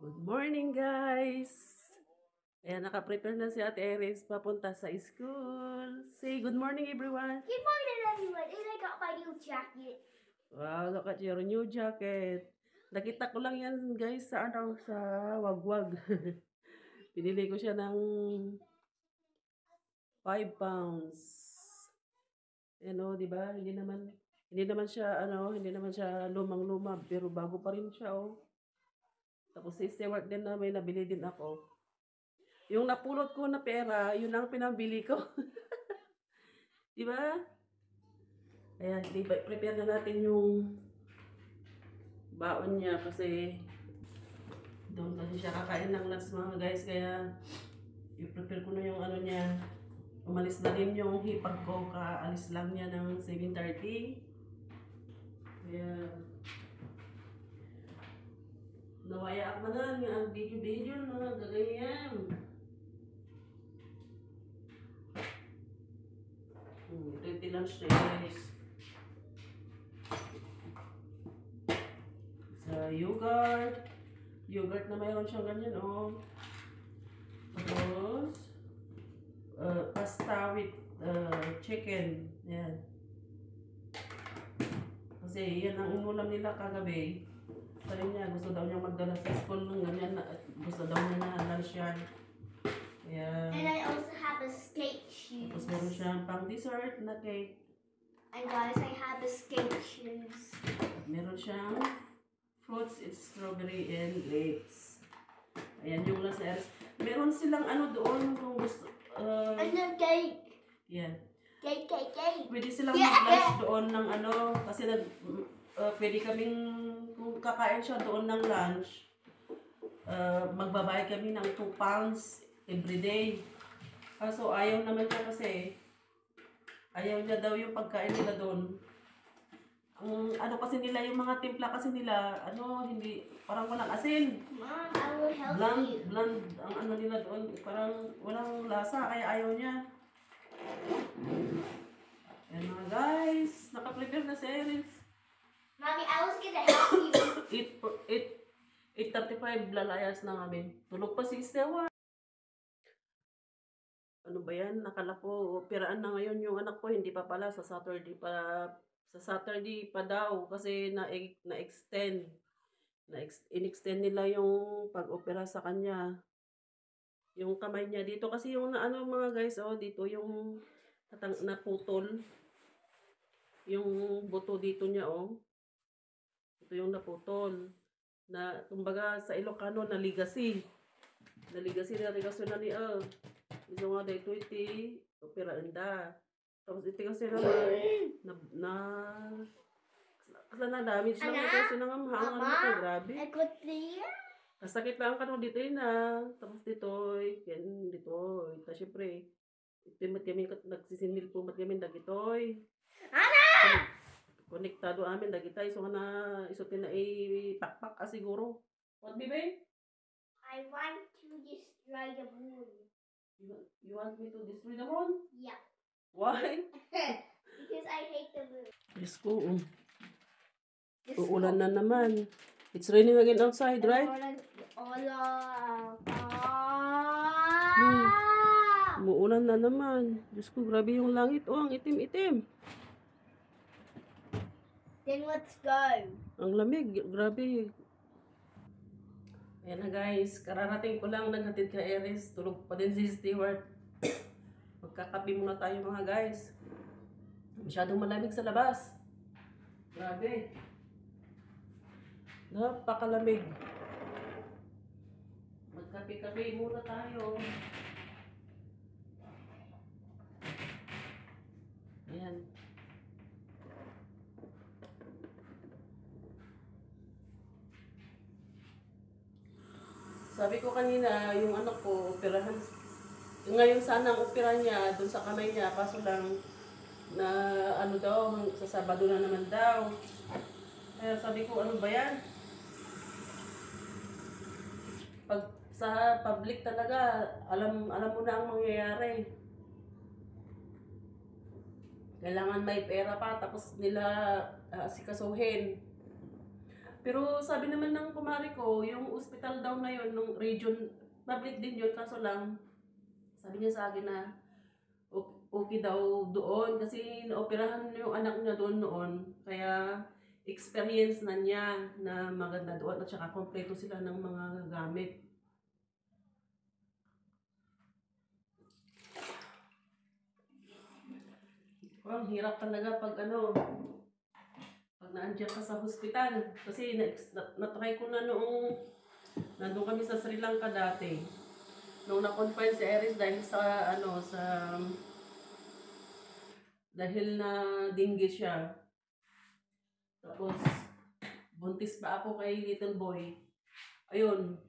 Good morning, guys! Ayan, nakaprepare na si Ate Eris papunta sa school. Say good morning, everyone! Good morning, everyone. And I got my new jacket. Wow, look at your new jacket. Nakita ko lang yan, guys, sa Wagwag. Pinili ko siya ng 5 pounds. Ano, di ba? Hindi naman siya lumang-luma, pero bago pa rin siya, oh. Tapos si Stewart din na may nabili din ako. Yung napulot ko na pera, yun ang pinabili ko. Di ba? Ayan, prepare na natin yung baon niya kasi doon kasi siya kakain ng lunch mga guys. Kaya i-prepare ko na yung ano niya. Umalis na din yung hipag ko. Kaalis lang niya ng 7:30. Kaya nawaya ako na nga ang video na gaganyan. Ito yung lunch na guys. Sa yogurt na mayroon siyang ganyan, oh. Tapos pasta with chicken. Yan. Kasi yan ang umulam nila kagabi. Sabi niya, gusto daw niya magdala sa school ng ganyan. Gusto daw niya na lunch yan. Kaya, And I also have a skate shoes. tapos meron siyang pang dessert na cake. And guys, I have a skate shoes. Meron siyang fruits, it's strawberry and grapes. Ayan yung last year. Meron silang ano doon kung gusto. And the cake. Yan. Cake. Pwede silang mag-lunch doon ng ano. Kasi pwede kaming, kung kakain siya doon ng lunch, magbabayad kami ng 2 pounds everyday. Kaso ayaw naman siya kasi, ayaw niya daw yung pagkain nila doon. Ang ano kasi nila, yung mga timpla kasi nila, ano, hindi, parang walang asin. Mom, I will help you. Bland, ang ano nila doon, parang walang lasa, kaya ayaw niya. Ayan mga guys, nakaprepare na si Eris. Mommy, I was gonna help you. 8:35 lalayas na kami. Tulog pa si Stewa. Ano ba yan? Nakala ko, opiraan na ngayon yung anak ko. Hindi pa pala, sa Saturday pa. Sa Saturday pa daw. Kasi na-extend. In-extend nila yung pag-opera sa kanya. Yung kamay niya dito. Kasi yung ano mga guys, oh, dito yung naputol. Yung buto dito niya, oh. Ito yung naputol. Na, kumbaga, sa Ilocano, naligasi. Naligasi na niya. Iso nga day 20, opera anda. Tapos ito kasi na damage lang ito. Kasi nangamhangan mo ko, grabe. I got there. Kasakit lang ka dito na. Tapos dito, yan, dito. Tapos syempre, ito yung kami nagsisinil po, kami dagitoy. Ana! Konektado amin, dagitay. So na, isutin na ipakpak siguro. What, baby? I want to destroy the moon. You want me to destroy the moon? Yeah. Why? Because I hate the moon. Diyos ko, uulan na naman. It's raining again outside, right? Umuulan na naman. Diyos ko, grabe yung langit. Oh, ang itim-itim. Then let's go. Ang lamig, grabe. Ayan na guys, kararating ko lang naghatid ka Eris. Tulog pa din si Stewart. Magkakape muna tayo mga guys. Masyadong malamig sa labas. Grabe. Napakalamig. Magkape-kape muna tayo. Ayan. Sabi ko kanina, yung anak ko, operahan. Ngayon sana ang opera niya, dun sa kamay niya, kaso lang, na ano daw, sa Sabado na naman daw. Kaya sabi ko, ano ba yan? Pag sa public talaga, alam mo na ang mangyayari. Kailangan may pera pa, tapos nila asikasuhin. Pero sabi naman ng kumari ko, yung hospital daw na yun, nung region, public din yun, kaso lang, sabi niya sa akin na okay daw doon kasi naoperahan yung anak niya doon noon. Kaya experience na niya na maganda doon at saka kompleto sila ng mga gamit. Well, hirap talaga pag pag naandyan ka sa hospital. Kasi na-try ko na noong nandun kami sa Sri Lanka dati. Nung na-confine si Iris dahil sa dahil na dengue siya. Tapos buntis pa ako kay little boy. Ayun.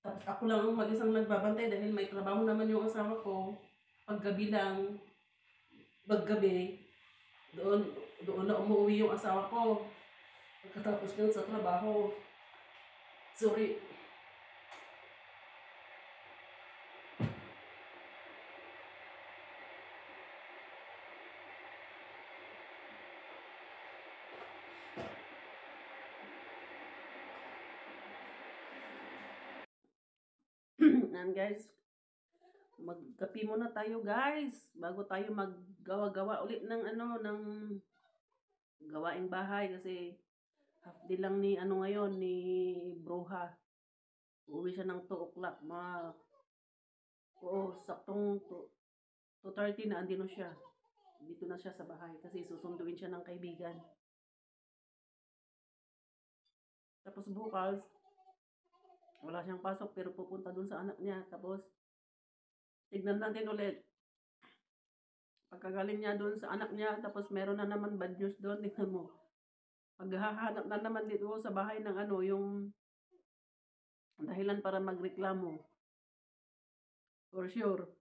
Tapos ako lang ang mag-isang nagbabantay dahil may trabaho naman yung asawa ko. Paggabi lang, paggabi, doon na umuwi yung asawa ko. Pagkatapos nun sa trabaho. Sorry. And guys, magkape muna tayo guys bago tayo maggawa-gawa ulit ng ng gawaing bahay kasi half day lang ni ngayon ni Broha. Uuwi siya ng 2 o'clock. Oo, saktong 2:30 na andino siya. Dito na siya sa bahay kasi susunduin siya ng kaibigan. Tapos bukas, wala siyang pasok pero pupunta dun sa anak niya. Tapos, tignan natin ulit. Pagkagaling niya dun sa anak niya, tapos meron na naman bad news doon. Tignan mo. Paghahanap na naman dito sa bahay ng yung dahilan para magreklamo. For sure.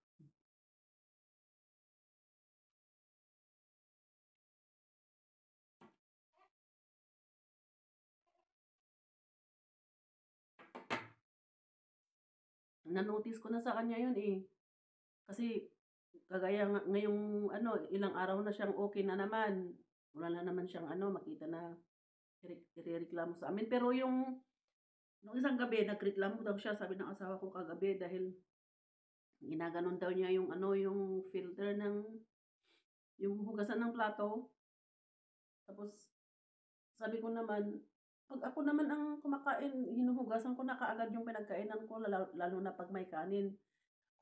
Na-notice ko na sa kanya yun eh. Kasi, kagaya ngayong ilang araw na siyang okay na naman. Wala na naman siyang makita na irereklamo sa amin. Pero nung isang gabi, nagreklamo daw siya, sabi ng asawa ko kagabi dahil ginaganon daw niya yung yung filter yung hugasan ng plato. Tapos, sabi ko naman, pag ako naman ang kumakain, hinuhugasan ko na kaagad yung pinagkainan ko, lalo na pag may kanin.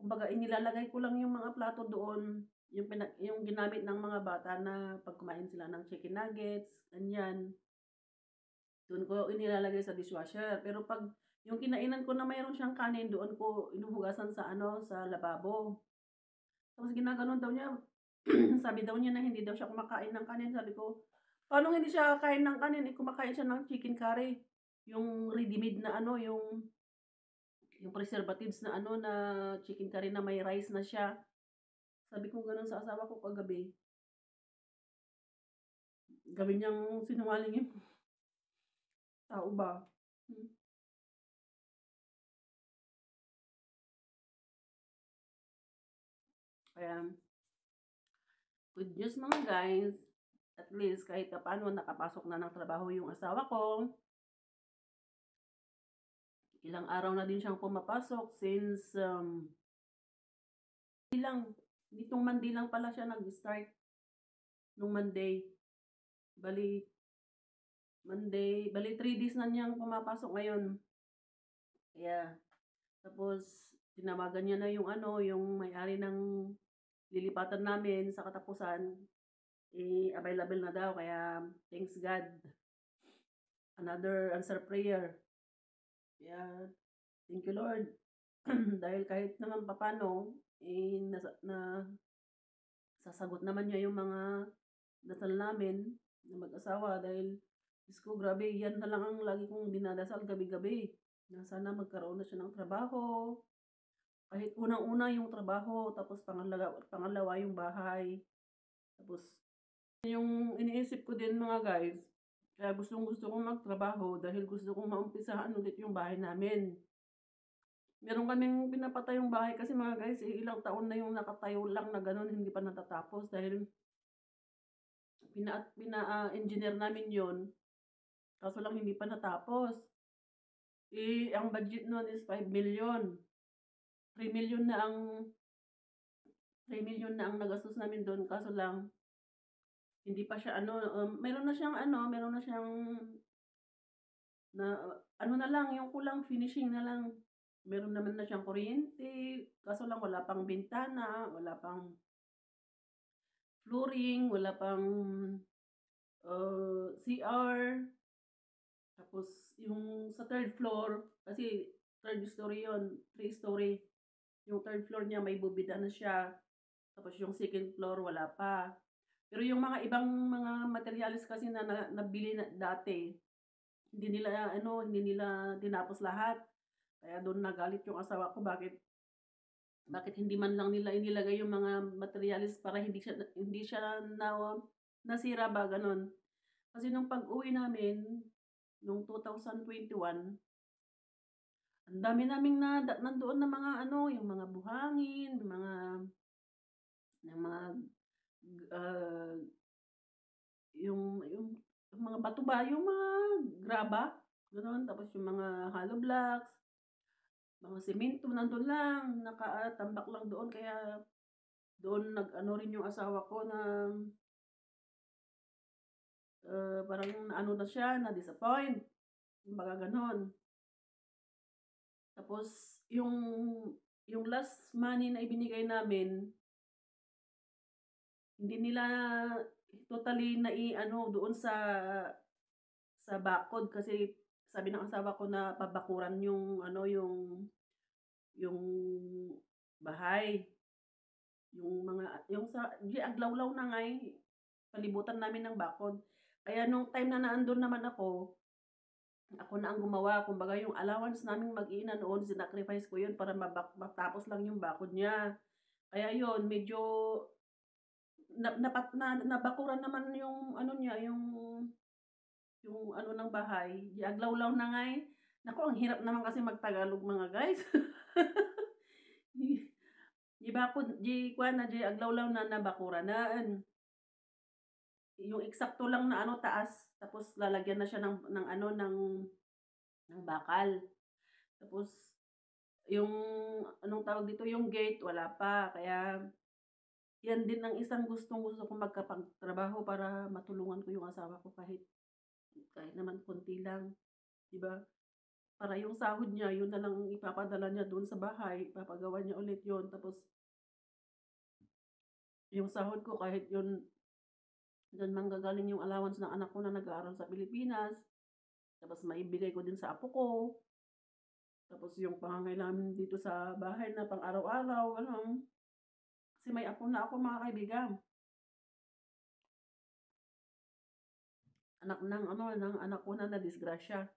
Kumbaga, inilalagay ko lang yung mga plato doon, yung ginamit ng mga bata na pag kumain sila ng chicken nuggets, ganyan. Doon ko inilalagay sa dishwasher. Pero pag yung kinainan ko na mayroon siyang kanin, doon ko inuhugasan sa sa lababo. Tapos ginaganon daw niya, sabi daw niya na hindi daw siya kumakain ng kanin. Sabi ko, paano hindi siya kain ng kanin? Kumakain siya ng chicken curry. Yung ready-made na yung preservatives na na chicken curry na may rice na siya. Sabi ko ganun sa asawa ko kagabi. Gawin niyang sinungaling yung tao ba? Kaya, good news mga guys. At least kahit paano nakapasok na ng trabaho yung asawa ko. Ilang araw na din siyang pumapasok since ditong Monday lang pala siya nag-start. Nung Monday. Bali 3 days na niyang pumapasok ngayon. Kaya, tapos, tinawagan niya na yung may-ari ng lilipatan namin sa katapusan. Available na daw, kaya, thanks God. Another answer prayer. Kaya, thank you Lord. Dahil kahit naman papano, sasagot naman niya yung mga dasal namin na mag-asawa dahil Diyos ko, grabe, yan na lang ang lagi kong dinadasal gabi-gabi. Na sana magkaroon na siya ng trabaho. Kahit unang-una yung trabaho, tapos pangalawa yung bahay. Tapos, yung iniisip ko din mga guys, kaya gusto kong magtrabaho dahil gusto kong maumpisahan ulit yung bahay namin. Meron kaming pinapatay yung bahay kasi mga guys, ilang taon na yung nakatayo lang na ganun, hindi pa natatapos dahil pina-engineer namin yon. Kaso lang hindi pa natapos. Ang budget nun is 5 million. 3 million na ang 3 million na ang nagastos namin doon. Kaso lang, hindi pa siya meron na siyang na ano na lang, yung kulang finishing na lang. Meron naman na siyang kuryente, kaso lang wala pang bintana, wala pang flooring, wala pang CR. Tapos yung sa third floor, kasi third story yon, 3 story. Yung third floor niya may bubida na siya. Tapos yung second floor wala pa. Pero yung mga ibang mga materials kasi na nabili na dati, hindi nila tinapos lahat. Kaya doon nagalit yung asawa ko, bakit hindi man lang nila inilagay yung mga materials para hindi siya nasira ba ganun. Kasi nung pag-uwi namin nung 2021, ang dami naming nandoon na mga yung mga buhangin, yung mga ah, yung mga bato ba, yung mga graba, gano'n. Tapos yung mga hollow blocks, mga semento nandun lang, nakatambak lang doon. Kaya doon nag-ano rin yung asawa ko na parang ano na siya, na-disappoint, kumbaga gano'n. Tapos yung last money na ibinigay namin, hindi nila totally doon sa bakod, kasi sabi ng asawa ko na pabakuran yung bahay. Yung sa di aglawlaw na nga palibutan namin ng bakod. Kaya nung time na naandun naman ako na ang gumawa. Kumbaga yung allowance naming mag-ina noon, sinacrifice ko yun para matapos lang yung bakod niya. Kaya yun, medyo nabakuran naman yung ano niya, yung ano ng bahay. Di aglawlaw na nga eh. Naku, ang hirap naman kasi magtagalog mga guys. Di bakod, di kuan na, di aglawlaw na nabakura na. Yung eksakto lang na taas, tapos lalagyan na siya ng bakal. Tapos yung anong tawag dito, yung gate wala pa. Kaya yan din ang isang gustong-gusto kong magkapagtrabaho para matulungan ko yung asawa ko kahit naman konti lang, 'di ba? Para yung sahod niya, yun na lang ipapadala niya doon sa bahay, ipapagawa niya ulit yun. Tapos yung sahod ko kahit yun, doon manggagaling yung allowance ng anak ko na nag-aaral sa Pilipinas. Tapos maibigay ko din sa apo ko. Tapos yung pangangailangan dito sa bahay na pang araw-araw, ano. Kasi may apo na ako mga kaibigan. Anak ng anak ko na nadisgrasya.